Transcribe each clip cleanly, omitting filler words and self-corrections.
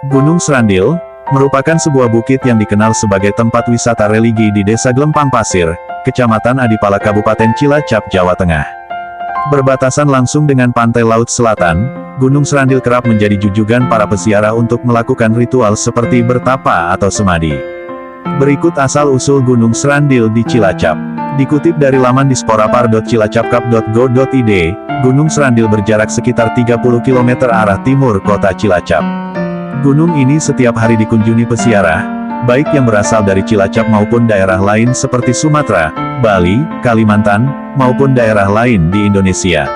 Gunung Srandil merupakan sebuah bukit yang dikenal sebagai tempat wisata religi di Desa Glempang Pasir, Kecamatan Adipala, Kabupaten Cilacap, Jawa Tengah. Berbatasan langsung dengan pantai Laut Selatan, Gunung Srandil kerap menjadi jujugan para peziarah untuk melakukan ritual seperti bertapa atau semadi. Berikut asal-usul Gunung Srandil di Cilacap. Dikutip dari laman disporapar.cilacapcup.go.id, Gunung Srandil berjarak sekitar 30 km arah timur kota Cilacap. Gunung ini setiap hari dikunjungi peziarah, baik yang berasal dari Cilacap maupun daerah lain seperti Sumatera, Bali, Kalimantan, maupun daerah lain di Indonesia.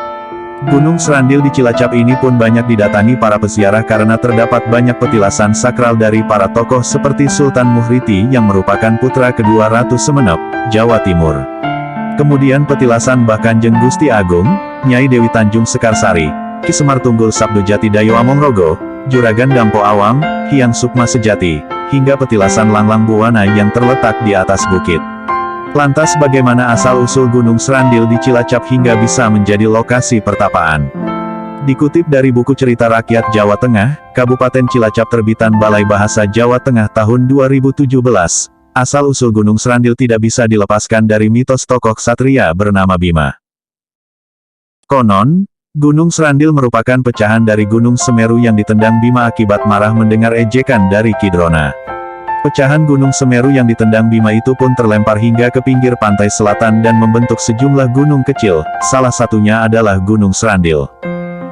Gunung Srandil di Cilacap ini pun banyak didatangi para peziarah karena terdapat banyak petilasan sakral dari para tokoh seperti Sultan Muhriti yang merupakan putra kedua Ratu Semenep, Jawa Timur. Kemudian petilasan Mbah Kanjeng Gusti Agung, Nyai Dewi Tanjung Sekarsari, Ki Semar Tunggul Sabdo Jati Dayo Amongrogo, Juragan Dampo Awang, Hyang Sukma Sejati, hingga petilasan Langlang Buwana yang terletak di atas bukit. Lantas bagaimana asal-usul Gunung Srandil di Cilacap hingga bisa menjadi lokasi pertapaan? Dikutip dari buku Cerita Rakyat Jawa Tengah, Kabupaten Cilacap terbitan Balai Bahasa Jawa Tengah tahun 2017, asal-usul Gunung Srandil tidak bisa dilepaskan dari mitos tokoh ksatria bernama Bima. Konon, Gunung Srandil merupakan pecahan dari Gunung Semeru yang ditendang Bima akibat marah mendengar ejekan dari Ki Drona. Pecahan Gunung Semeru yang ditendang Bima itu pun terlempar hingga ke pinggir pantai selatan dan membentuk sejumlah gunung kecil, salah satunya adalah Gunung Srandil.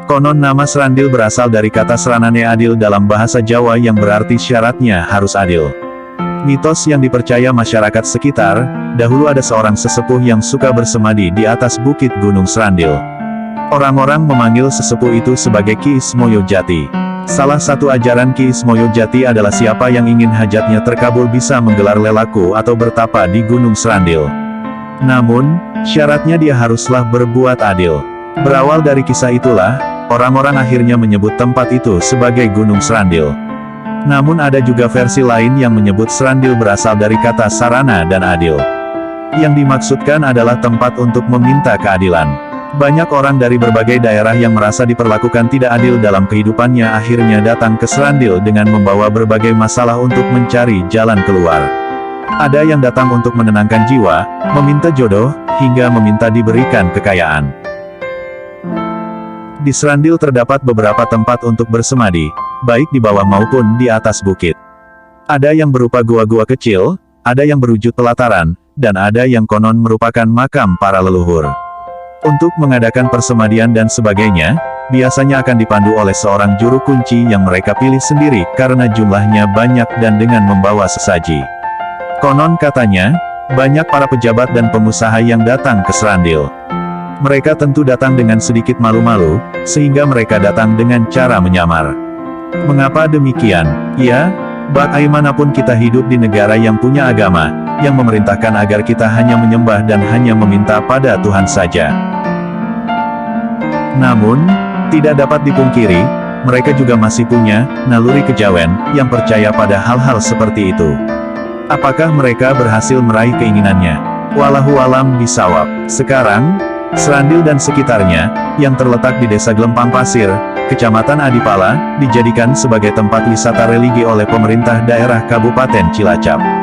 Konon nama Srandil berasal dari kata Sranane adil dalam bahasa Jawa yang berarti syaratnya harus adil. Mitos yang dipercaya masyarakat sekitar, dahulu ada seorang sesepuh yang suka bersemadi di atas bukit Gunung Srandil. Orang-orang memanggil sesepuh itu sebagai Ki Ismoyo Jati. Salah satu ajaran Ki Ismoyo Jati adalah siapa yang ingin hajatnya terkabul bisa menggelar lelaku atau bertapa di Gunung Srandil. Namun, syaratnya dia haruslah berbuat adil. Berawal dari kisah itulah, orang-orang akhirnya menyebut tempat itu sebagai Gunung Srandil. Namun ada juga versi lain yang menyebut Srandil berasal dari kata sarana dan adil. Yang dimaksudkan adalah tempat untuk meminta keadilan. Banyak orang dari berbagai daerah yang merasa diperlakukan tidak adil dalam kehidupannya akhirnya datang ke Srandil dengan membawa berbagai masalah untuk mencari jalan keluar. Ada yang datang untuk menenangkan jiwa, meminta jodoh, hingga meminta diberikan kekayaan. Di Srandil terdapat beberapa tempat untuk bersemadi, baik di bawah maupun di atas bukit. Ada yang berupa gua-gua kecil, ada yang berwujud pelataran, dan ada yang konon merupakan makam para leluhur. Untuk mengadakan persemadian dan sebagainya, biasanya akan dipandu oleh seorang juru kunci yang mereka pilih sendiri karena jumlahnya banyak dan dengan membawa sesaji. Konon katanya, banyak para pejabat dan pengusaha yang datang ke Srandil. Mereka tentu datang dengan sedikit malu-malu, sehingga mereka datang dengan cara menyamar. Mengapa demikian? Ya, bagaimanapun kita hidup di negara yang punya agama, yang memerintahkan agar kita hanya menyembah dan hanya meminta pada Tuhan saja. Namun, tidak dapat dipungkiri, mereka juga masih punya naluri kejawen yang percaya pada hal-hal seperti itu. Apakah mereka berhasil meraih keinginannya? Wallahu alam bisawab. Sekarang, Srandil dan sekitarnya, yang terletak di Desa Glempang Pasir, Kecamatan Adipala, dijadikan sebagai tempat wisata religi oleh pemerintah daerah Kabupaten Cilacap.